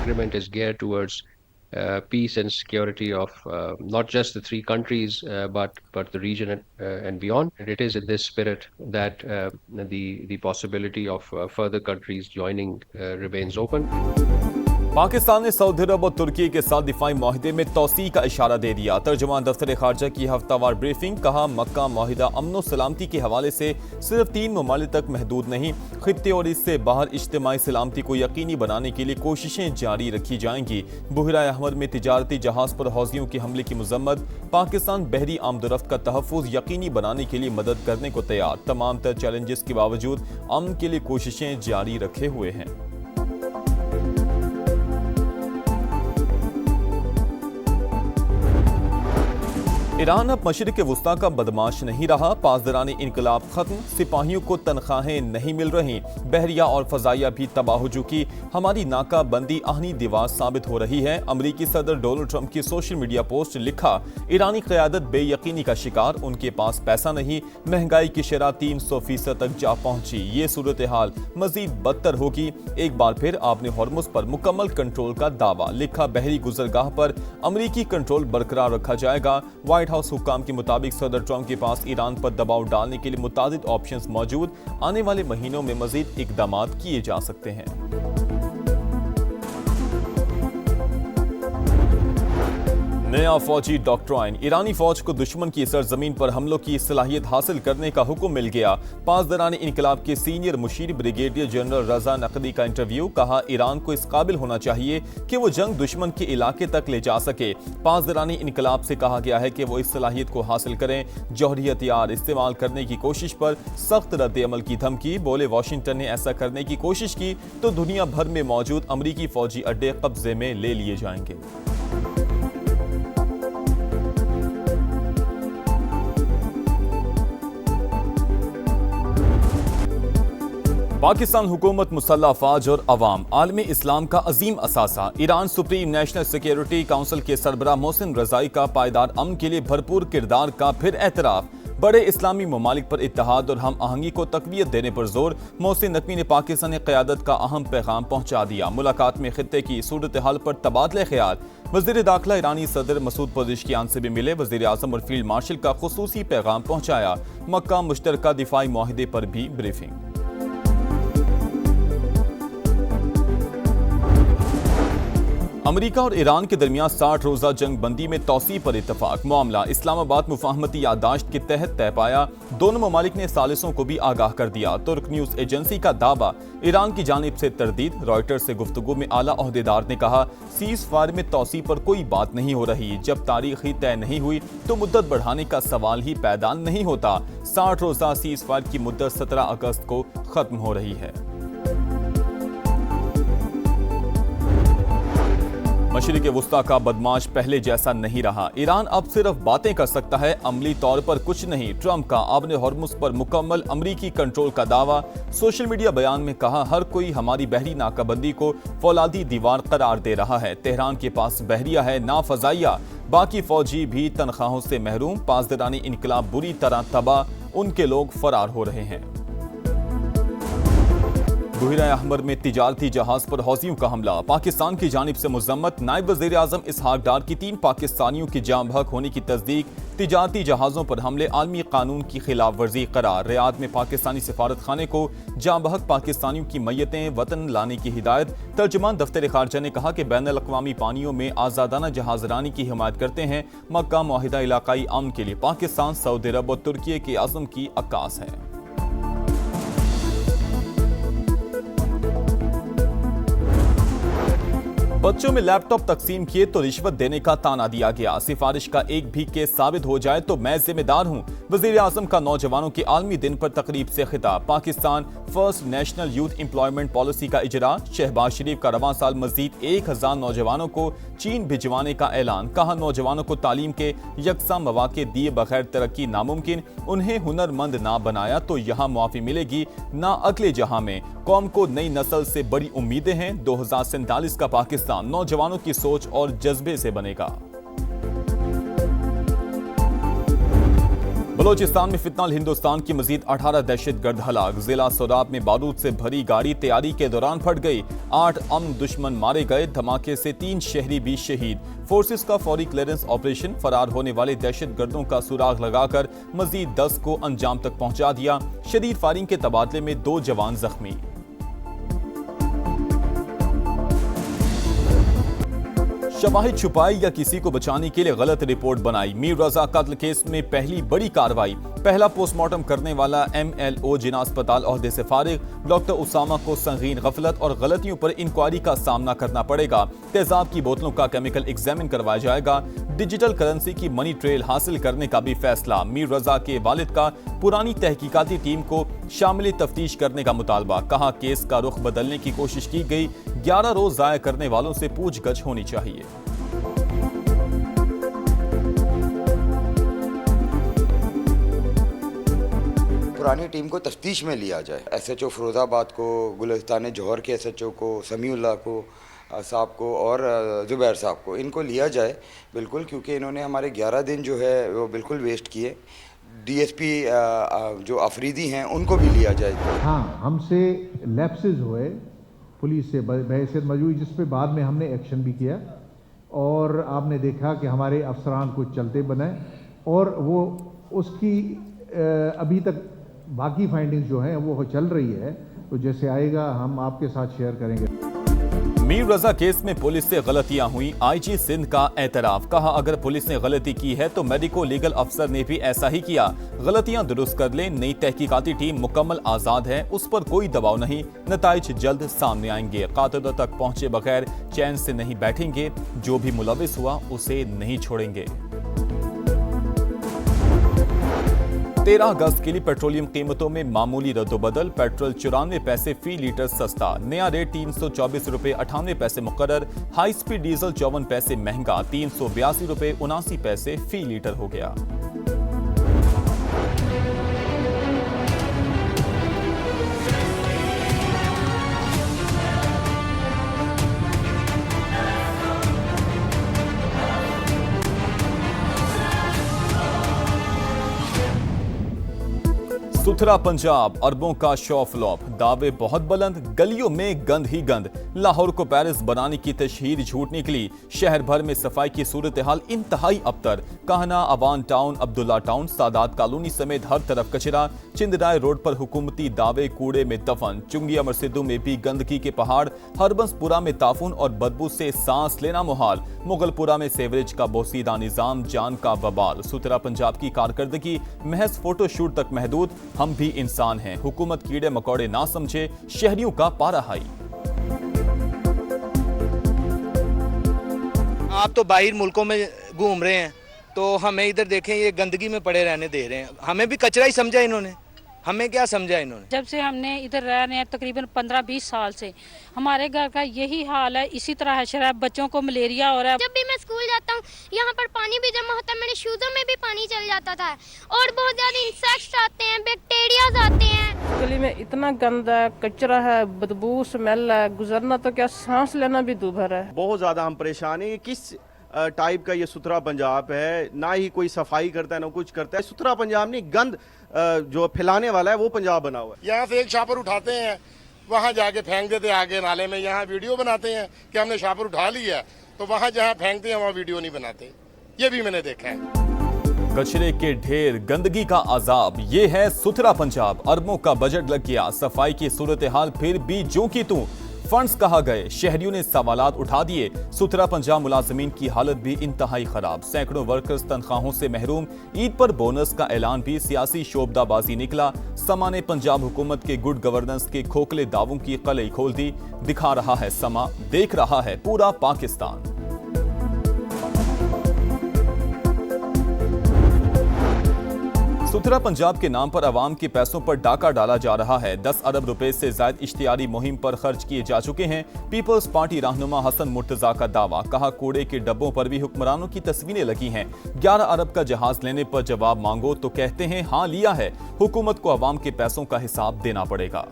agreement is geared towards peace and security of not just the three countries, but the region and beyond. And it is in this spirit that the possibility of further countries joining remains open. Pakistan ने Saudi अरब और तुर्की के साथ दिफाई माहिदे में तौसी का इशारा दे दिया। तर्जुमान दफ्तर खारजा की हफ्तावार ब्रीफिंग, कहा मक्का माहिदा अमन और सलामती के हवाले से सिर्फ 3 ममालिक तक महदूद नहीं, खित्ते और इससे बाहर इज्तिमाई सलामती को यकीनी बनाने के लिए कोशिशें जारी रखी जाएंगी। बहरा अहमर में तिजारती जहाज पर हौजियों के हमले की मजम्मत, पाकिस्तान बहरी आमदोरफ्त का तहफ़्फ़ुज़ यकीनी बनाने के लिए मदद करने को तैयार, तमाम तर चैलेंजेस के बावजूद अमन के लिए कोशिशें जारी रखे हुए हैं। ईरान अब मशरिक़ वुस्ता का बदमाश नहीं रहा, पासदारानी इनकलाब खत्म, सिपाहियों को तनख्वाहें नहीं मिल रही, बहरिया और फजाइया भी तबाह हो चुकी, हमारी नाकाबंदी आहनी दीवार साबित हो रही है। अमरीकी सदर डोनाल्ड ट्रंप की सोशल मीडिया पोस्ट, लिखा ईरानी क़यादत बेयकीनी का शिकार, उनके पास पैसा नहीं, महंगाई की शरह 300% तक जा पहुंची, ये सूरत हाल मजीद बदतर होगी। एक बार फिर आपने हॉर्मुज़ पर मुकम्मल कंट्रोल का दावा, लिखा बहरी गुजरगाह पर अमरीकी कंट्रोल बरकरार रखा जाएगा। व्हाइट हाउस हुक्काम के मुताबिक सदर ट्रंप के पास ईरान पर दबाव डालने के लिए मुतादिद ऑप्शंस मौजूद, आने वाले महीनों में मजीद इकदाम किए जा सकते हैं। नया फौजी डॉक्ट्राइन, ईरानी फौज को दुश्मन की सरजमीन पर हमलों की सलाहियत हासिल करने का हुक्म मिल गया। पासदारानी इनकलाब के सीनियर मुशीर ब्रिगेडियर जनरल रजा नकदी का इंटरव्यू, कहा ईरान को इस काबिल होना चाहिए कि वो जंग दुश्मन के इलाके तक ले जा सके। पासदारानी इनकलाब से कहा गया है कि वो इस सलाहियत को हासिल करें। जौहरी हथियार इस्तेमाल करने की कोशिश पर सख्त रद्द अमल की धमकी, बोले वाशिंगटन ने ऐसा करने की कोशिश की तो दुनिया भर में मौजूद अमरीकी फौजी अड्डे कब्जे में ले लिए जाएंगे। पाकिस्तान हुकूमत, मुसल्लह अफवाज और अवाम आलमी इस्लाम का अजीम असासा। Iran supreme national security council के सरबराह मोहसिन रजाई का पायदार अमन के लिए भरपूर किरदार का फिर एतराफ। बड़े इस्लामी ममालिक पर इत्तेहाद और हम आहंगी को तकवीत देने पर जोर, मोहसिन नकवी ने पाकिस्तानी क़यादत का अहम पैगाम पहुंचा दिया। मुलाकात में खित्ते की सूरत हाल पर तबादले ख्याल, वज़ीर दाखिला ईरानी सदर मसूद पज़ेश्कियान से भी मिले, वज़ीर आज़म और फील्ड मार्शल का खुसूसी पैगाम पहुंचाया। मक्का मुश्तरका दिफाई माहिदे पर भी ब्रीफिंग। अमेरिका और ईरान के दरमियान 60 रोजा जंग बंदी में तौसी पर इत्तफाक, मामला इस्लामाबाद मुफाहमती यादाश्त के तहत तय पाया। दोनों ममालिक ने सालिसों को भी आगाह कर दिया। तुर्क न्यूज एजेंसी का दावा, ईरान की जानिब से तरदीद। रॉयटर्स से गुफ्तगू में आला ओहदेदार ने कहा, सीज फायर में तौसी पर कोई बात नहीं हो रही, जब तारीख ही तय नहीं हुई तो मुद्दत बढ़ाने का सवाल ही पैदा नहीं होता। 60 रोजा सीज फायर की मुद्दत 17 अगस्त को खत्म हो रही है। मशरिक़ वुस्ता का बदमाश पहले जैसा नहीं रहा, ईरान अब सिर्फ बातें कर सकता है, अमली तौर पर कुछ नहीं। ट्रंप का आबने हॉर्मुज़ पर मुकम्मल अमरीकी कंट्रोल का दावा। सोशल मीडिया बयान में कहा, हर कोई हमारी बहरी नाकाबंदी को फौलादी दीवार करार दे रहा है। तेहरान के पास बहरिया है ना फजाइया, बाकी फौजी भी तनख्वाहों से महरूम। पासदारानी इनकलाब बुरी तरह तबाह, उनके लोग फरार हो रहे हैं। बहरा अहमर में तिजारती जहाज पर हौजियों का हमला, पाकिस्तान की जानिब से मजम्मत। नायब वज़ीर आज़म इसहाक डार की 3 पाकिस्तानियों की जाँ बहक होने की तस्दीक। तिजारती जहाज़ों पर हमले आलमी कानून की खिलाफ वर्जी करार। रियाद में पाकिस्तानी सिफारत खाने को जाँ बहक पाकिस्तानियों की मैयतें वतन लाने की हिदायत। तर्जुमान दफ्तर खारजा ने कहा कि बैन अल-अक़वामी पानियों में आज़ादाना जहाजरानी की हिमायत करते हैं। मक्का मुआहिदा इलाकाई अमन के लिए पाकिस्तान, सऊदी अरब और तुर्की के आज़म की अक्कास है। बच्चों में लैपटॉप तकसीम किए तो रिश्वत देने का ताना दिया गया। सिफारिश का एक भी केस साबित हो जाए तो मैं जिम्मेदार हूं। वज़ीर आज़म का नौजवानों के आलमी दिन पर तकरीब से खिताब। Pakistan first national youth employment policy का इजरा। शहबाज शरीफ का रवां साल मजीद 1000 नौजवानों को चीन भिजवाने का ऐलान। कहा, नौजवानों को तालीम के यकसा मौके दिए बगैर तरक्की नामुमकिन। उन्हें हुनरमंद ना बनाया तो यहाँ मुआफ़ी मिलेगी ना अगले जहाँ में। कौम को नई नस्ल से बड़ी उम्मीदें हैं। 2047 का पाकिस्तान नौजवानों की सोच और जज्बे से बनेगा। बलोचिस्तान में फितनाल हिंदुस्तान की मजीद 18 दहशतगर्द हलाक। जिला सोराब में बारूद से भरी गाड़ी तैयारी के दौरान फट गई। 8 अमन दुश्मन मारे गए। धमाके से 3 शहरी भी शहीद। फोर्सेस का फौरी क्लियरेंस ऑपरेशन। फरार होने वाले दहशतगर्दों का सुराग लगाकर मजीद 10 को अंजाम तक पहुंचा दिया। शदीद फायरिंग के तबादले में 2 जवान जख्मी। शवाहिद छुपाई या किसी को बचाने के लिए गलत रिपोर्ट बनाई। मीर रजा कत्ल केस में पहली बड़ी कार्रवाई। पहला पोस्टमार्टम करने वाला MLO जिना अस्पताल ओहदे से फारिग। डॉक्टर उसामा को संगीन गफलत और गलतियों पर इंक्वायरी का सामना करना पड़ेगा। तेजाब की बोतलों का केमिकल एग्जामिन करवाया जाएगा। डिजिटल करेंसी की मनी ट्रेल हासिल करने का भी फैसला। मीर रजा के वालिद का पुरानी तहकीकाती टीम को शामिल तफ्तीश करने का मुतालबा। कहा केस का रुख बदलने की कोशिश की गई। 11 रोज जाया करने वालों से पूछगछ होनी चाहिए। पुरानी टीम को तफ्तीश में लिया जाए। SHO फिरोजाबाद को, गुलिस्तान जौहर के SHO को, समीउल्लाह को साहब को और जुबैर साहब को, इनको लिया जाए बिल्कुल, क्योंकि इन्होंने हमारे 11 दिन जो है वो बिल्कुल वेस्ट किए। DSP जो अफरीदी हैं उनको भी लिया जाए। हाँ, हमसे लैप्सेस हुए पुलिस से बहैसियत मौजूद, जिस पे बाद में हमने एक्शन भी किया और आपने देखा कि हमारे अफसरान कुछ चलते बनाए और वो उसकी अभी तक बाकी फाइंडिंग्स जो हैं वो चल रही है, तो जैसे आएगा हम आपके साथ शेयर करेंगे। मीर रजा केस में पुलिस से गलतियां हुई। IG सिंध का एतराफ। कहा अगर पुलिस ने गलती की है तो मेडिको लीगल अफसर ने भी ऐसा ही किया। गलतियां दुरुस्त कर लें। नई तहकीकाती टीम मुकम्मल आजाद है, उस पर कोई दबाव नहीं। नताइज जल्द सामने आएंगे। कातिलों तक पहुंचे बगैर चैन से नहीं बैठेंगे। जो भी मुलविस हुआ उसे नहीं छोड़ेंगे। 13 अगस्त के लिए पेट्रोलियम कीमतों में मामूली रद्दोबदल। पेट्रोल 94 पैसे फी लीटर सस्ता। नया रेट 324 रुपए 98 पैसे मुकर्रर। हाई स्पीड डीजल 54 पैसे महंगा। 382 रुपए 79 पैसे फी लीटर हो गया। सुथरा पंजाब, अरबों का शो फ्लॉप। दावे बहुत बुलंद, गलियों में गंद ही गंद। लाहौर को पेरिस बनाने की तशहीर झूठ निकली। शहर भर में सफाई की सूरत हाल इंतहाई अबतर। Kahna, Awan town, Abdullah town, Sadat colony समेत हर तरफ कचरा। चिंदराय रोड पर हुकूमती दावे कूड़े में दफन। चुंगिया मरसिदों में भी गंदगी के पहाड़। हरबंसपुरा में ताफून और बदबू से सांस लेना मुहाल। मुगलपुरा में सेवरेज का बोसीदा निजाम जान का वबाल। सुथरा पंजाब की कारकर्दगी महज फोटोशूट तक महदूद। हम भी इंसान हैं। हुकूमत कीड़े मकोड़े ना समझे। शहरियों का पारा हाई। आप तो बाहर मुल्कों में घूम रहे हैं तो हमें इधर देखें ये गंदगी में पड़े रहने दे रहे हैं। हमें भी कचरा ही समझा इन्होंने। हमें क्या समझा इन्होंने? जब से हमने इधर रह रहे हैं तकरीबन 15-20 साल से हमारे घर का यही हाल है। इसी तरह है शराब, बच्चों को मलेरिया हो रहा है। जब भी मैं स्कूल जाता हूँ यहाँ पर पानी भी जमा होता है, मेरे शूज़ों में भी पानी चल जाता था और बहुत ज़्यादा इंसेक्ट्स आते हैं, बैक्टीरियाज आते हैं। गली में इतना गंदा है, कचरा है, बदबू स्मेल है, गुजरना तो क्या सांस लेना भी दूभर है। बहुत ज़्यादा हम परेशान हैं। किस टाइप का ये सुथरा पंजाब है? ना ही कोई सफाई करता है ना कुछ करता है। सुथरा पंजाब नहीं, गंद जो फैलाने वाला है वो पंजाब बना हुआ है। यहाँ से एक शापर उठाते हैं, वहाँ जाके फेंक देते हैं आगे नाले में। यहाँ वीडियो बनाते हैं कि हमने शापर उठा लिया, तो वहाँ जहाँ फेंकते हैं वहाँ वीडियो नहीं बनाते। ये भी मैंने देखा है। कचरे के ढेर, गंदगी का अजाब, ये है सुथरा पंजाब। अरबों का बजट लग गया। सफाई की सूरत हाल फिर भी जो की तू। फंड्स कहा गए। शहरियों ने सवालात उठा दिए। सुथरा पंजाब मुलाजमीन की हालत भी इंतहाई खराब। सैकड़ों वर्कर्स तनख्वाहों से महरूम। ईद पर बोनस का ऐलान भी सियासी शोबदाबाजी निकला। समा ने पंजाब हुकूमत के गुड गवर्नेंस के खोखले दावों की कलई खोल दी। दिखा रहा है समा, देख रहा है पूरा पाकिस्तान। सुथरा पंजाब के नाम पर अवाम के पैसों पर डाका डाला जा रहा है। 10 अरब रुपए से ज्यादा इश्तिहारी मुहिम पर खर्च किए जा चुके हैं। पीपल्स पार्टी रहनुमा हसन मुर्तजा का दावा। कहा कूड़े के डब्बों पर भी हुक्मरानों की तस्वीरें लगी हैं। 11 अरब का जहाज लेने पर जवाब मांगो तो कहते हैं हाँ लिया है। हुकूमत को अवाम के पैसों का हिसाब देना पड़ेगा।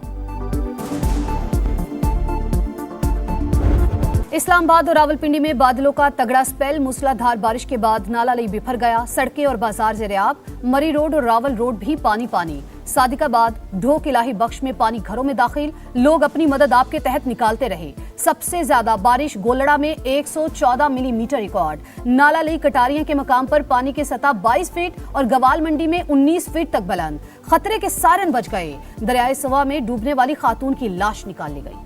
इस्लामाबाद और रावलपिंडी में बादलों का तगड़ा स्पेल, मूसलाधार बारिश के बाद नाला लई बिफर गया, सड़कें और बाजार ज़ेर-ए-आब, मरी रोड और रावल रोड भी पानी पानी। सादिकाबाद, ढोक इलाही बख्श में पानी घरों में दाखिल, लोग अपनी मदद आपके तहत निकालते रहे। सबसे ज्यादा बारिश गोलड़ा में 114 मिलीमीटर रिकॉर्ड। नाला लई कटारियां के मकाम पर पानी की सतह 22 फीट और गवाल मंडी में 19 फीट तक बुलंद। खतरे के सारन बच गए। दरियाए सवा में डूबने वाली खातून की लाश निकाल ली गई।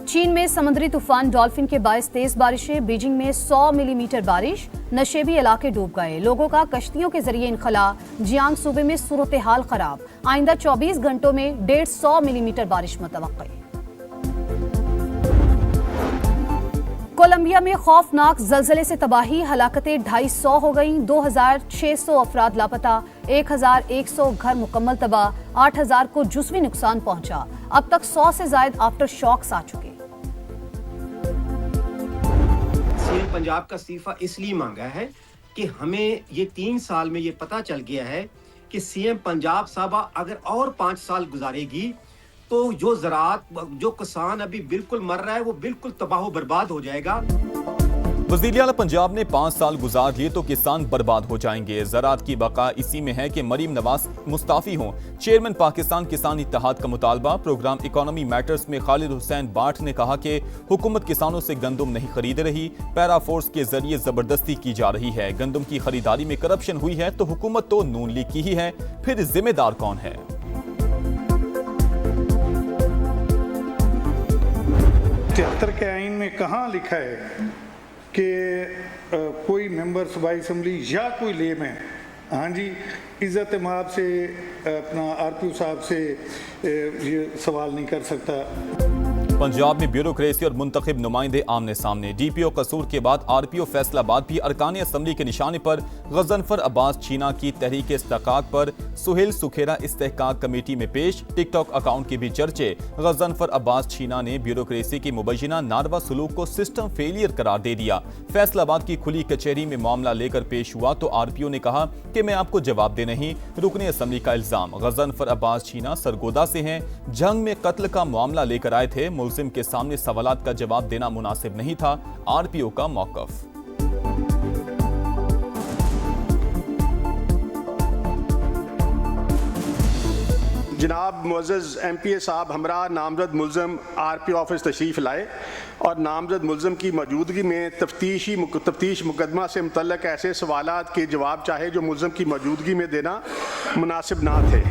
चीन में समुद्री तूफान डॉल्फिन के बायस तेज बारिशें, बीजिंग में 100 मिलीमीटर बारिश, नशेबी इलाके डूब गए, लोगों का कश्तियों के जरिए इनखला, जियांग सूबे में सूरत हाल खराब, आइंदा 24 घंटों में 150 मिलीमीटर बारिश मुतवक्के। कोलंबिया में खौफनाक जलजले से तबाही, हलाकतें 250 हो गईं, 2600 अफराद लापता, 1100 घर मुकम्मल तबाह, 8000 को जुज़वी नुकसान पहुंचा। अब तक 100 से ज्यादा आफ्टर शॉक्स आ चुके। सीएम पंजाब का इस्तीफा इसलिए मांगा है कि हमें ये 3 साल में ये पता चल गया है कि सीएम पंजाब साहबा अगर और 5 साल गुजारेगी तो जो ज़राअत, जो किसान अभी बिल्कुल मर रहा है वो बिल्कुल तबाह बर्बाद हो जाएगा। वज़ीर आला पंजाब ने 5 साल गुजार लिए तो किसान बर्बाद हो जाएंगे। ज़राअत की बका इसी में है कि मरीम नवाज मुस्ताफी हों। चेयरमैन पाकिस्तान किसान इत्तेहाद का मुतालबा। प्रोग्राम इकोनॉमी मैटर्स में खालिद हुसैन बाट ने कहा कि हुकूमत किसानों से गंदम नहीं खरीद रही, पैरा फोर्स के जरिए जबरदस्ती की जा रही है। गंदम की खरीदारी में करप्शन हुई है तो हुकूमत तो नून लीग की ही है, फिर जिम्मेदार कौन है? 73 के आइन में कहाँ लिखा है कि कोई मेंबर सूबाई असम्बली या कोई लेमैन, हाँ जी, इज़्ज़त माब से अपना आरपीओ साहब से ये सवाल नहीं कर सकता। पंजाब में ब्यूरोक्रेसी और मुंतखब नुमाइंदे आमने सामने। डीपीओ कसूर के बाद आरपीओ फैसलाबाद भी अरकान असम्बली के निशाने पर। गजनफर अब्बास छीना की तहरीक इस्तेहकाक पर सुहेल सुखेरा इस्तेहकाक कमेटी में पेश। टिकटॉक अकाउंट के भी चर्चे। गजनफर अब्बास छीना ने ब्यूरोक्रेसी की मुबैना नारवा सलूक को सिस्टम फेलियर करार दे दिया। फैसलाबाद की खुली कचहरी में मामला लेकर पेश हुआ तो आरपीओ ने कहा कि मैं आपको जवाब दे नहीं। रुकने असम्बली का इल्जाम। गजनफर अब्बास छीना सरगोदा से हैं, जंग में कत्ल का मामला लेकर आए थे। मुल्जिम के सामने सवालात का जवाब देना मुनासिब नहीं था, आरपीओ का मौकफ। जनाब मुअज़्ज़ज़ एमपीए साहब हमरा नामजद मुल्ज़िम आरपीओ ऑफिस तशरीफ़ लाए और नामजद मुल्ज़िम की मौजूदगी में तफ्तीश मुकदमा से मुतल्लक ऐसे सवालात के जवाब चाहे जो मुल्ज़िम की मौजूदगी में देना मुनासिब ना थे।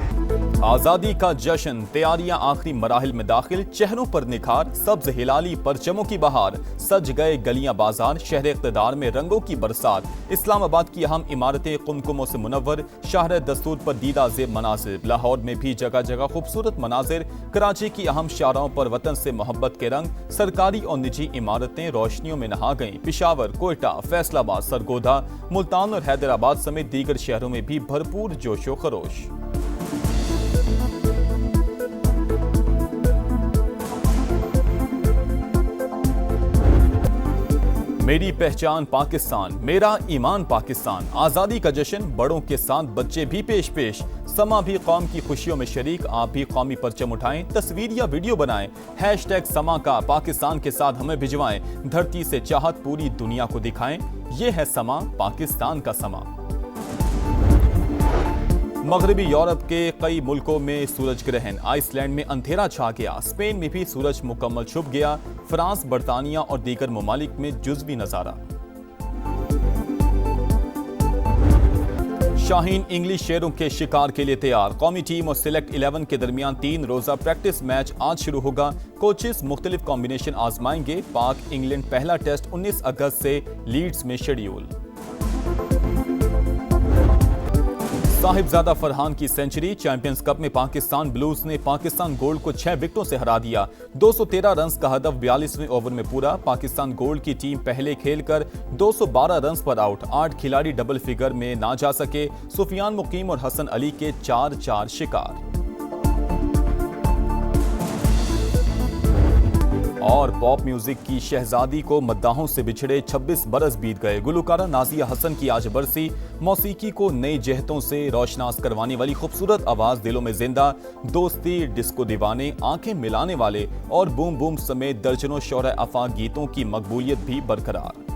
आज़ादी का जश्न, तैयारियां आखिरी मराहिल में दाखिल, चेहरों पर निखार, सब्ज हिलाली परचमों की बहार, सज गए गलियां बाजार, शहर इक़्तिदार में रंगों की बरसात। इस्लामाबाद की अहम इमारतें कुमकुमों से मुनव्वर, शहर दस्तूर पर दीदा ज़ेब मनासिर। लाहौर में भी जगह जगह खूबसूरत मनाजिर। कराची की अहम शाहराहों पर वतन से मोहब्बत के रंग, सरकारी और निजी इमारतें रोशनियों में नहा गईं। पिशावर, कोयटा, फैसलाबाद, सरगोधा, मुल्तान और हैदराबाद समेत दीगर शहरों में भी भरपूर जोशो खरोश। मेरी पहचान पाकिस्तान, मेरा ईमान पाकिस्तान। आज़ादी का जश्न, बड़ों के साथ बच्चे भी पेश पेश। समा भी कौम की खुशियों में शरीक, आप भी कौमी परचम उठाएं, तस्वीर या वीडियो बनाएं। हैशटैग समा का पाकिस्तान के साथ हमें भिजवाएं, धरती से चाहत पूरी दुनिया को दिखाएं। ये है समा, पाकिस्तान का समा। मगरबी यूरोप के कई मुल्कों में सूरज ग्रहण। आइसलैंड में अंधेरा छा गया, स्पेन में भी सूरज मुकम्मल छुप गया। फ्रांस, बरतानिया और दीगर ममालिक में जुज़वी नजारा। शाहीन इंग्लिश शेरों के शिकार के लिए तैयार। कौमी टीम और सिलेक्ट 11 के दरमियान 3 रोजा प्रैक्टिस मैच आज शुरू होगा। कोचेस मुख्तलिफ कॉम्बिनेशन आजमाएंगे। पाक इंग्लैंड पहला टेस्ट 19 अगस्त से लीड्स में शेड्यूल। साहिबजादा फरहान की सेंचुरी। चैंपियंस कप में पाकिस्तान ब्लूज ने पाकिस्तान गोल्ड को 6 विकेटों से हरा दिया। 213 रन का हदफ 42वें ओवर में पूरा। पाकिस्तान गोल्ड की टीम पहले खेलकर 212 रन पर आउट। 8 खिलाड़ी डबल फिगर में ना जा सके। सुफियान मुकीम और हसन अली के 4-4 शिकार। और पॉप म्यूजिक की शहजादी को मद्दाहों से बिछड़े 26 बरस बीत गए। गुलकारा नाजिया हसन की आज बरसी। मौसीकी को नई जहतों से रोशनास करवाने वाली खूबसूरत आवाज दिलों में जिंदा। दोस्ती, डिस्को दीवाने, आंखें मिलाने वाले और बूम बूम समेत दर्जनों शौहरा अफाक गीतों की मकबूलियत भी बरकरार।